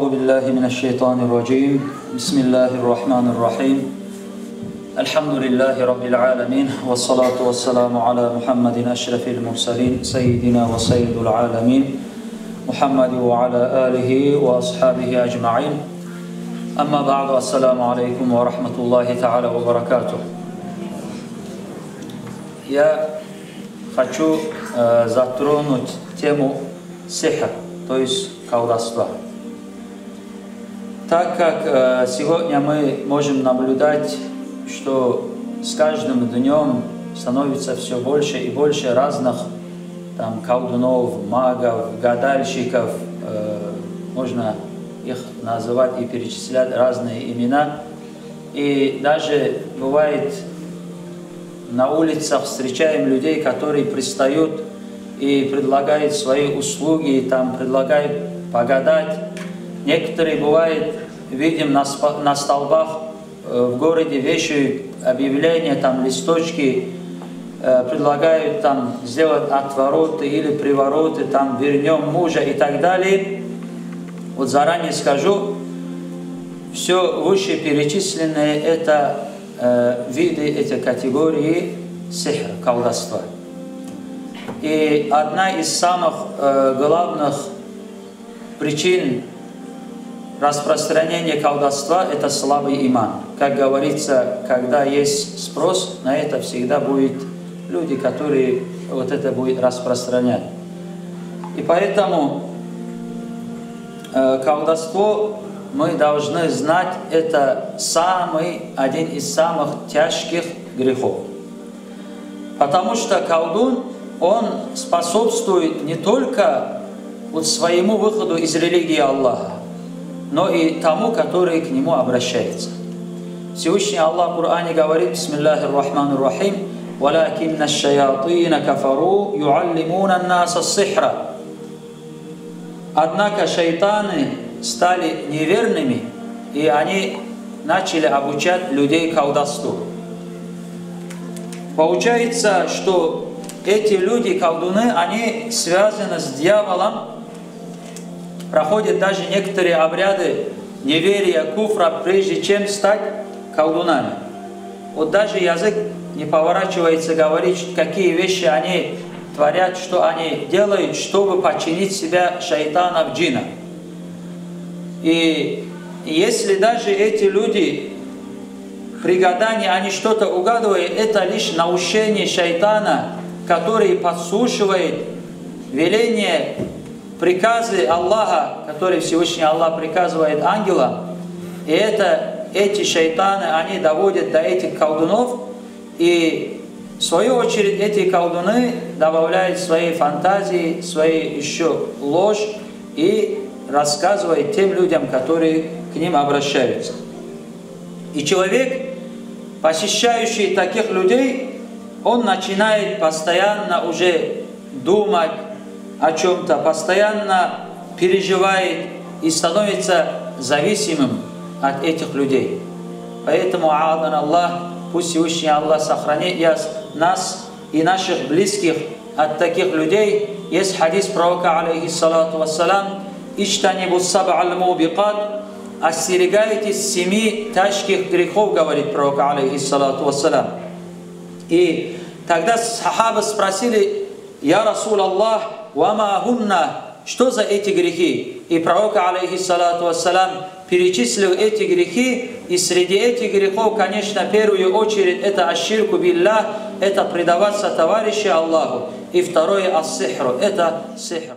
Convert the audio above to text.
أعوذ بالله من الشيطان الرجيم بسم الله الرحمن الرحيم الحمد لله رب العالمين والصلاة والسلام على محمد أشرف المرسلين سيدنا وسيد العالمين محمد وعلى آله وأصحابه أجمعين أما بعد السلام عليكم ورحمة الله تعالى وبركاته. Я хочу затронуть тему сихр, то есть колдовства. Так как сегодня мы можем наблюдать, что с каждым днем становится все больше и больше разных колдунов, магов, гадальщиков, можно их называть и перечислять разные имена. И даже бывает, на улицах встречаем людей, которые пристают и предлагают свои услуги, предлагают погадать. Некоторые, бывает, видим на столбах в городе вешают объявления, листочки, предлагают сделать отвороты или привороты, вернем мужа и так далее. Вот заранее скажу, все вышеперечисленные это виды, эти категории сихр, колдовства. И одна из самых главных причин распространения колдовства – это слабый иман. Как говорится, когда есть спрос, на это всегда будут люди, которые вот это будут распространять. И поэтому колдовство, мы должны знать, это один из самых тяжких грехов. Потому что колдун, он способствует не только своему выходу из религии Аллаха, но и тому, который к нему обращается. Всевышний Аллах в Коране говорит: «Бисмиллахи р-Рахмани р-Рахим, валякинна ш-шаятина кафару юаллимуна ан-наса ас-сихра». Однако шайтаны стали неверными, и они начали обучать людей колдовству. Получается, что эти люди, колдуны, они связаны с дьяволом, проходят даже некоторые обряды неверия, куфра, прежде чем стать колдунами. Вот даже язык не поворачивается говорить, какие вещи они творят, что они делают, чтобы подчинить себя шайтанов, джиннов. И если даже эти люди при гадании они что-то угадывают, это лишь наущение шайтана, который подслушивает веления, приказы Аллаха, которые Всевышний Аллах приказывает ангелам. И эти шайтаны, они доводят до этих колдунов, и в свою очередь эти колдуны добавляют свои фантазии, свои еще ложь и рассказывают тем людям, которые к ним обращаются. И человек, посещающий таких людей, он начинает постоянно уже думать о чем-то, постоянно переживает и становится зависимым от этих людей. Поэтому, Аадан Аллах, пусть Всевышний Аллах сохранит нас и наших близких от таких людей. Есть хадис пророка, алейхиссалату вассалам: «Ичтанибу саб'а аль-мубикат», остерегайтесь 7 тяжких грехов, говорит пророк, алейхиссалату вассалам. И тогда сахабы спросили: «Я Расул Аллах, вама гунна», что за эти грехи? И пророк, алейхиссалату вассалам, перечислил эти грехи, и среди этих грехов, конечно, в первую очередь это аширку биллах, это предаваться товарищу Аллаху, и второе ас-сихру, это сихр.